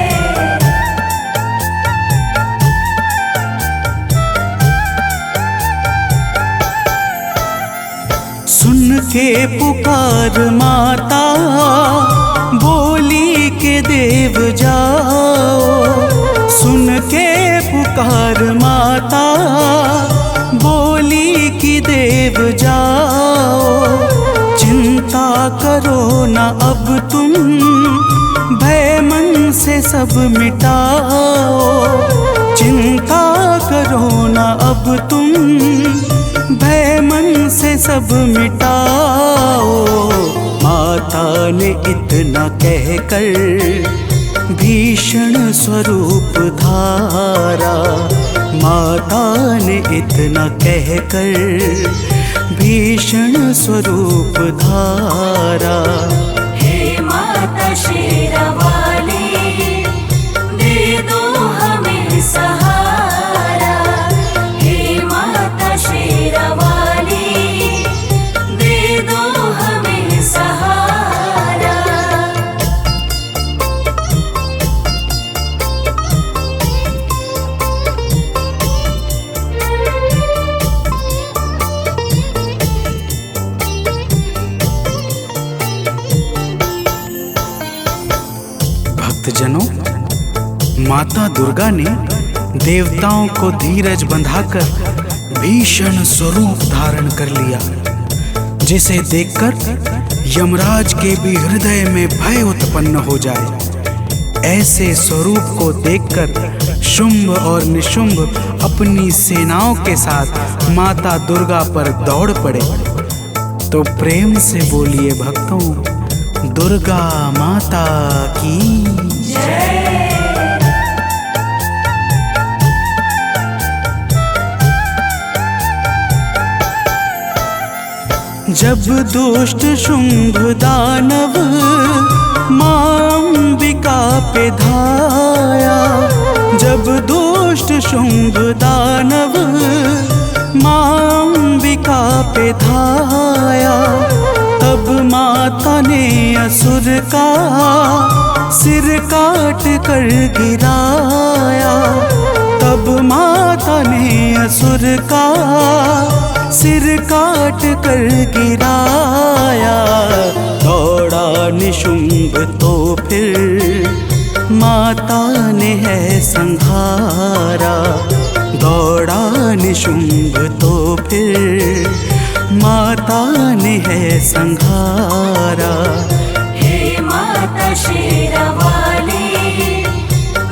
D: सुन के पुकार माता, बोली के देव जाओ। सुन के पुकार माता, बोली की देव जाओ। चिंता करो न अब तुम, भय मन से सब मिटाओ। चिंता करो न अब तुम, भय मन से सब मिटाओ। माता ने इतना कहकर भीषण स्वरूप धारा, माता ने इतना कहकर भीषण स्वरूप धारा।
B: हे माता शेरावाली, दे दो हमें सहारा। हे माता शेरावाली, दे दो हमें सहारा।
D: भक्तजनों, माता दुर्गा ने देवताओं को धीरज बंधाकर भीषण स्वरूप धारण कर लिया, जिसे देखकर यमराज के भी हृदय में भय उत्पन्न हो जाए। ऐसे स्वरूप को देखकर शुंभ और निशुंभ अपनी सेनाओं के साथ माता दुर्गा पर दौड़ पड़े। तो प्रेम से बोलिए भक्तों, दुर्गा माता की जय। जब दुष्ट शुंभ दानव मां अंबिका पे धाया, जब दुष्ट शुंभ दानव मां विधाया, तब माता ने असुर का सिर काट कर गिराया। तब माता ने असुर का सिर काट कर गिराया। दौड़ा निशुंभ तो फिर माता ने है संहारा। दौड़ा निशुंभ तो फिर माता ने है संहारा।
B: हे माता शेरावाली,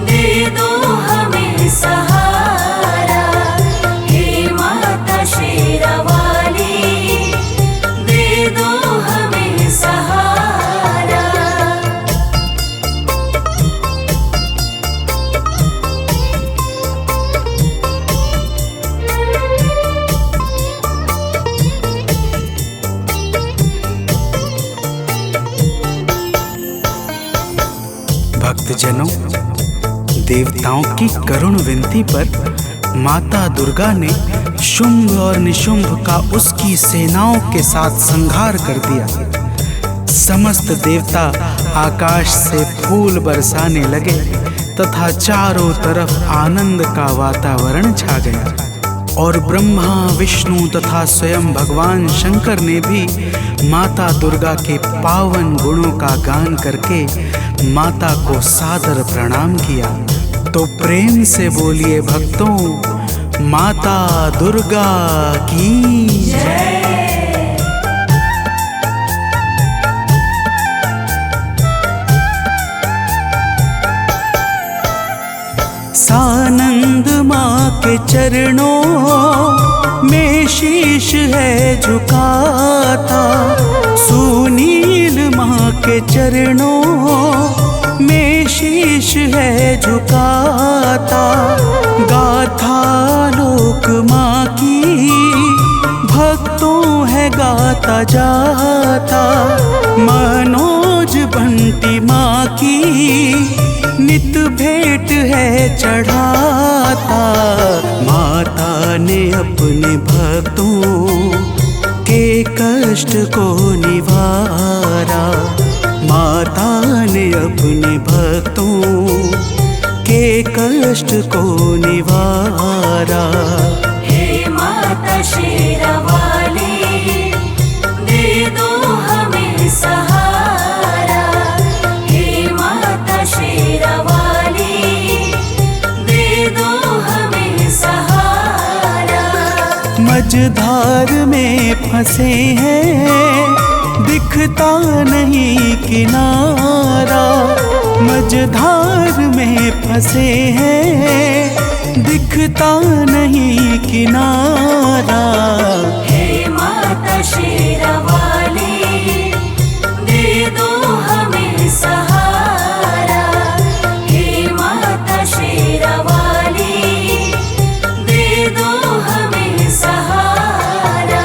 B: दे दो हमें सहारा। हे माता शेरावाली, दे दो हमें सहारा।
D: भक्तजनों, देवताओं की करुण विनती पर माता दुर्गा ने शुंभ और निशुंभ का उसकी सेनाओं के साथ संहार कर दिया। समस्त देवता आकाश से फूल बरसाने लगे तथा चारों तरफ आनंद का वातावरण छा गया। और ब्रह्मा, विष्णु तथा स्वयं भगवान शंकर ने भी माता दुर्गा के पावन गुणों का गान करके माता को सादर प्रणाम किया। तो प्रेम से बोलिए भक्तों, माता दुर्गा की जय। सानंद माँ के चरणों में शीश है झुकाता। सुनील माँ के चरणों में शीश है झुकाता। गाथा लोक माँ की भक्तों है गाता जाता। मनोज बंटी माँ की नित भेंट है चढ़ाता। माता ने अपने भक्तों के कष्ट को निवारा। माता ने अपने भक्तों के कष्ट को निवारा।
B: हे माता शेरावाली, दे दो हमें सहारा। हे माता शेरावाली, दे दो हमें सहारा।
D: मझधार में फंसे हैं, दिखता नहीं किनारा। मझधार में फंसे हैं, दिखता नहीं किनारा।
B: हे माता शेरावाली, दे दो हमें सहारा। हे माता शेरावाली, दे दो हमें सहारा।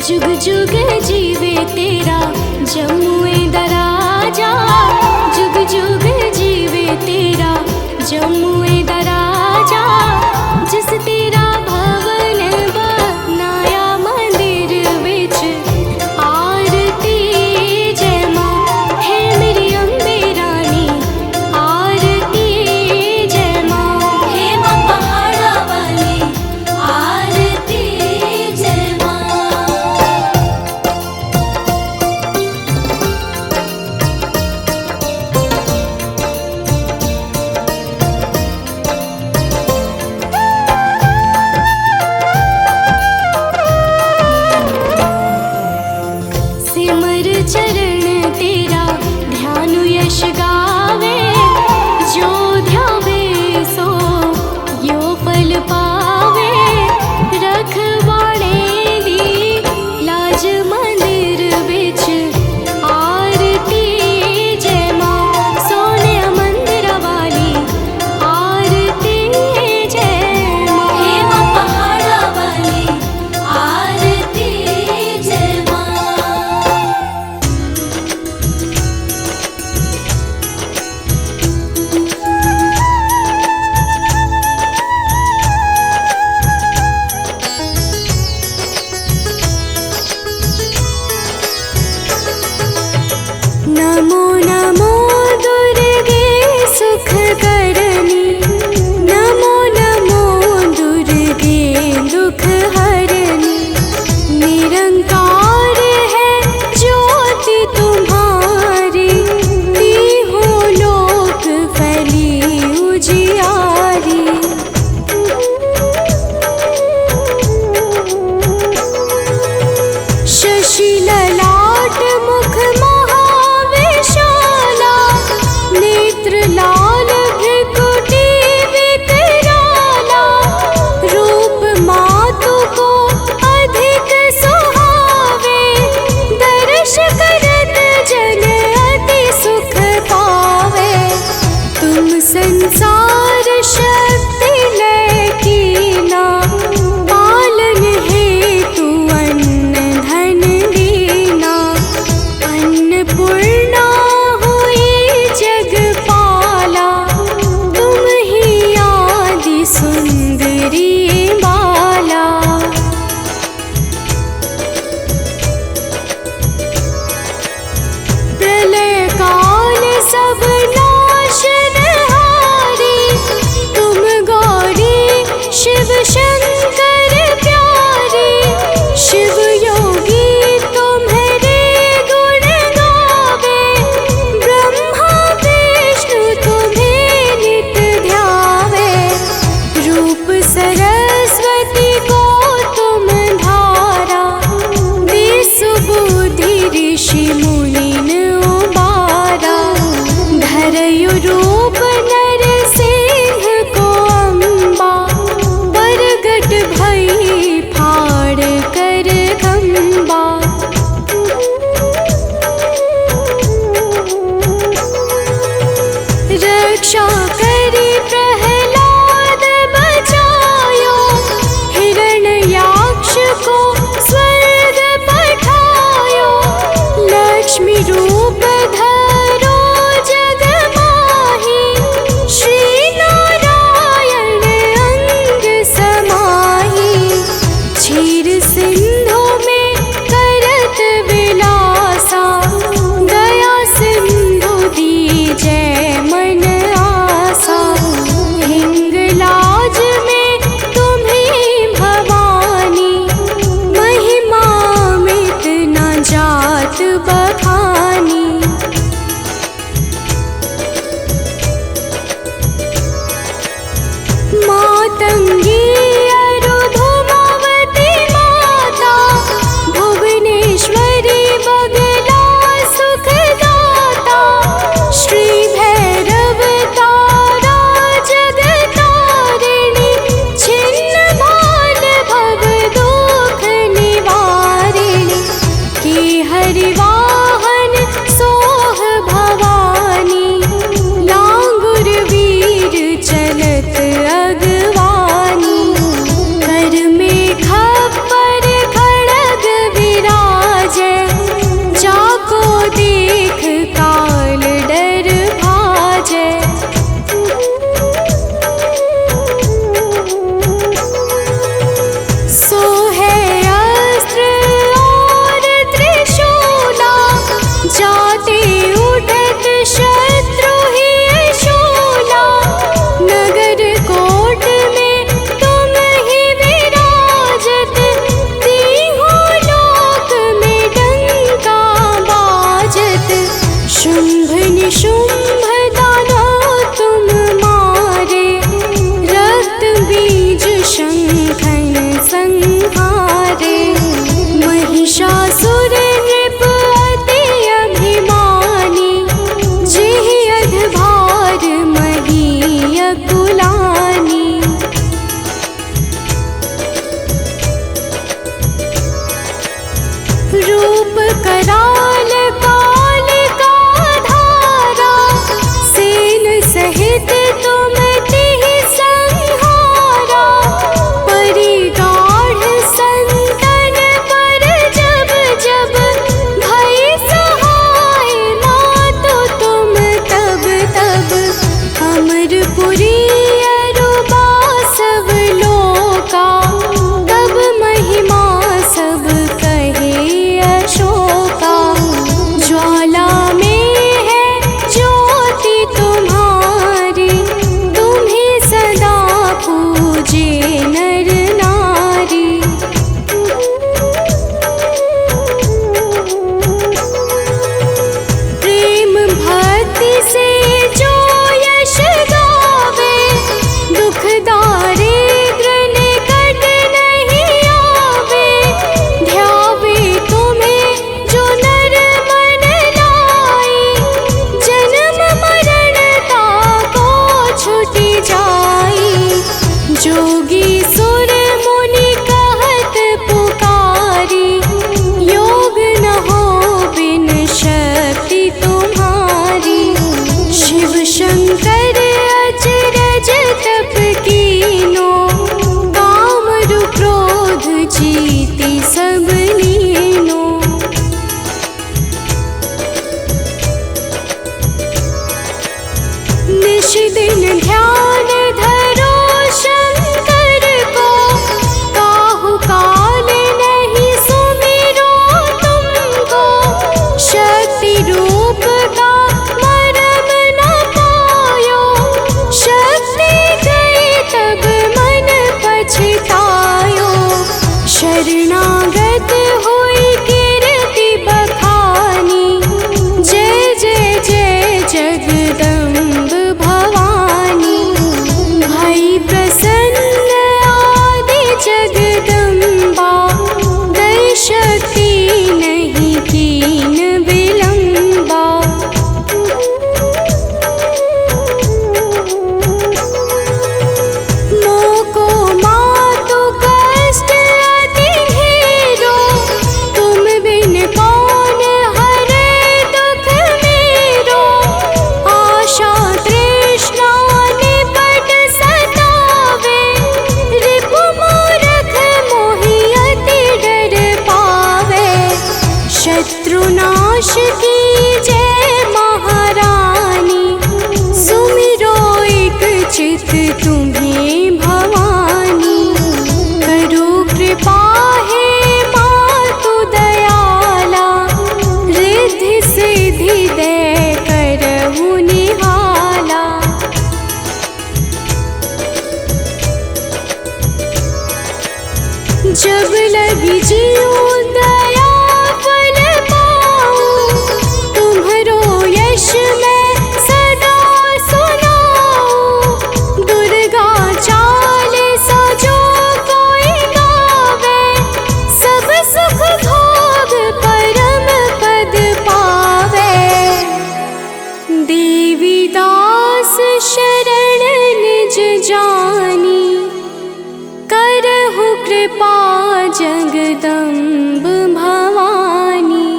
A: जुग जुग जीवे तेरा जमुए दराजा, जुग जुग जीवे तेरा जमुए दराजा। जिस तेरा भवन बनाया मंदिर बिच आरती जय माँ, है मेरी अम्बे रानी आरती जय माँ,
B: हे माँ पहाड़ा वाली आरती जय माँ।
C: कराल काल का धारा, सेन सहित तुम तिहि संहारा। परिगाढ़ संतन पर जब जब भई सहाय, मातो तुम तब तब अमरपुरी अरुबा सब लोका। तब महिमा सब कहे अशोका, ज्वाला में है ज्योति तुम्हारी, तुम्हें सदा पूजे नर नारी। प्रेम भक्ति से जो यश गावे, दुख दारिद्र निकट नहीं आवे। ध्यावे तुम्हें जो नर मन लाई, जन्म मरण ताको छुटि जाई। जोगी सुर मुनि कहत पुकारी, योग न हो बिन शक्ति तुम्हारी। शिव शंकर अचरज तप कीनो, काम रु क्रोध जीति सब लीनो। निश दिन ध्यान धरो शंकर को, काहु काल नहीं सुमिरो तुमको। शक्ति रूप का मरम न पायो, शक्ति गई तब मन पछतायो। शरणागत हुई कीर्ति बखानी, जय जय जय जगदम्ब भवानी। भई प्रसन्न आदि जगदम्बा, दई शक्ति नहीं कीन विलंबा। मोको मातु कष्ट अति ढेरो, तुम बिन कौन हरे दुख मेरो। आशा तृष्णा निपट सतावे, रिपु मूरख मोहि अति डर पावे। शत्रुनाश की जय महारानी, सुमिरो एक चित तुम्हें भवानी। करो कृपा हे मातु दयाला, रिद्धि सिद्धि दे करहु निहाला। जब लगी जीव दया फल पाऊं, तुम्हरो यश मैं सदा सुनाऊं। दुर्गा चालीसा जो कोई गावे, सब सुख भोग परम पद पावे। देवी दास शरण निज जानी, करहु कृपा जगदम्ब भवानी।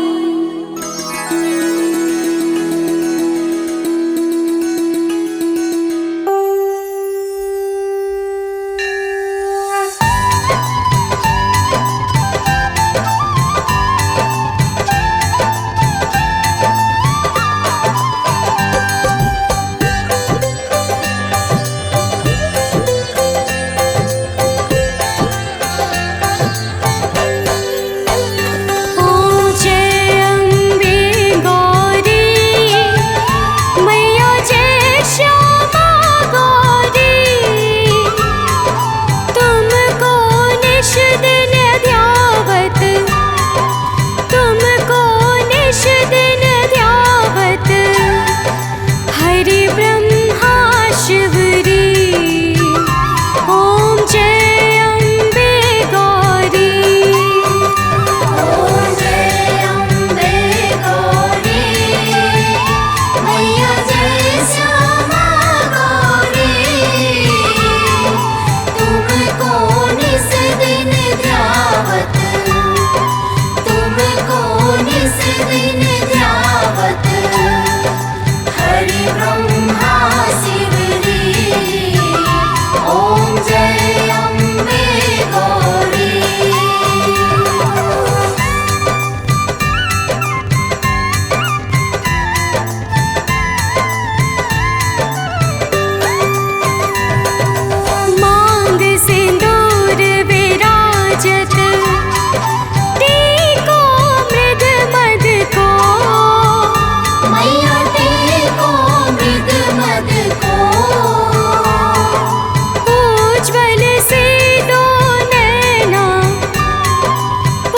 B: विन्ध्यावत हरि ब्रह्मा शिवरी ॐ जय अम्बे गौरी।
C: मांग सिंदूर विराजत टीको मृद मद को
B: मैया टेको मृद मद को
C: उज्ज्वल से दो नैना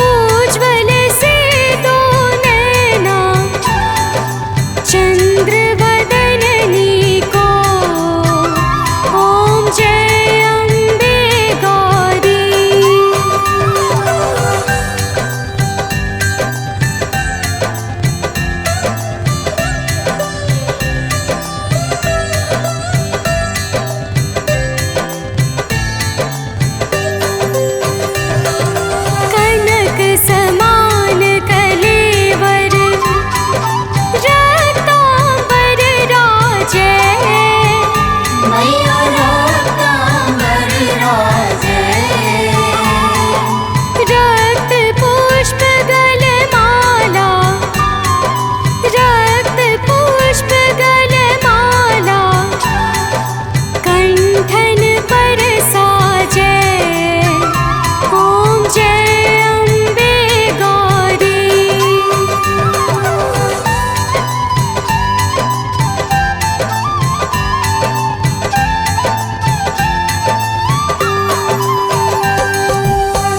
C: उज्ज्वल से दो नैना चंद्र वदननी को ओम जय अम्बे गौरी। कनक समान कलेवर रत्नांबर राजे
B: मैया रत्नांबर राजे
C: रक्त पुष्प गलमाला रक्त पुष्प गलमाला कंठन पर साजे ओम जय अम्बे गौरी।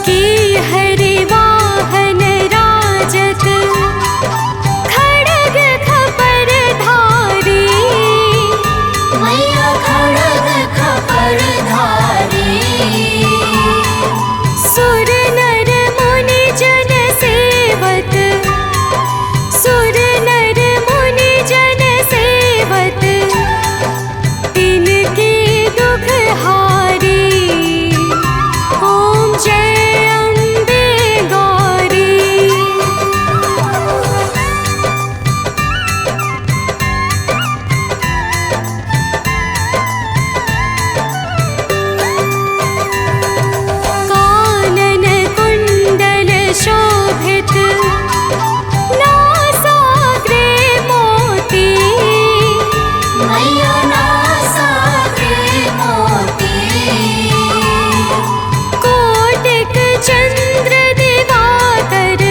C: की हरि वाहन राजत खड्ग खपर धारी
B: मैया खड्ग खपर धारी
C: सुर नर मुनि जन सेवत सुर नर मुनि जन सेवत तिनके दुख हारी ओम जय अम्बे गौरी। कानन कुंडल शोभित नासाग्रे मोती
B: मैया नासाग्रे मोती
C: कोटिक चंद्र दिवाकर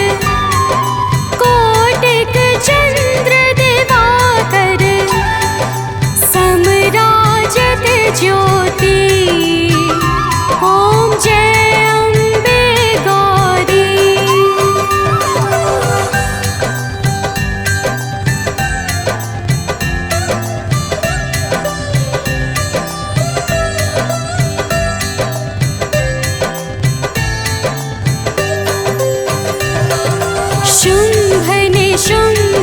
C: कोटिक चंद्र दिवाकर समराजत ज्योति ओम जय अम्बे गौरी। शुंभ निशुंभ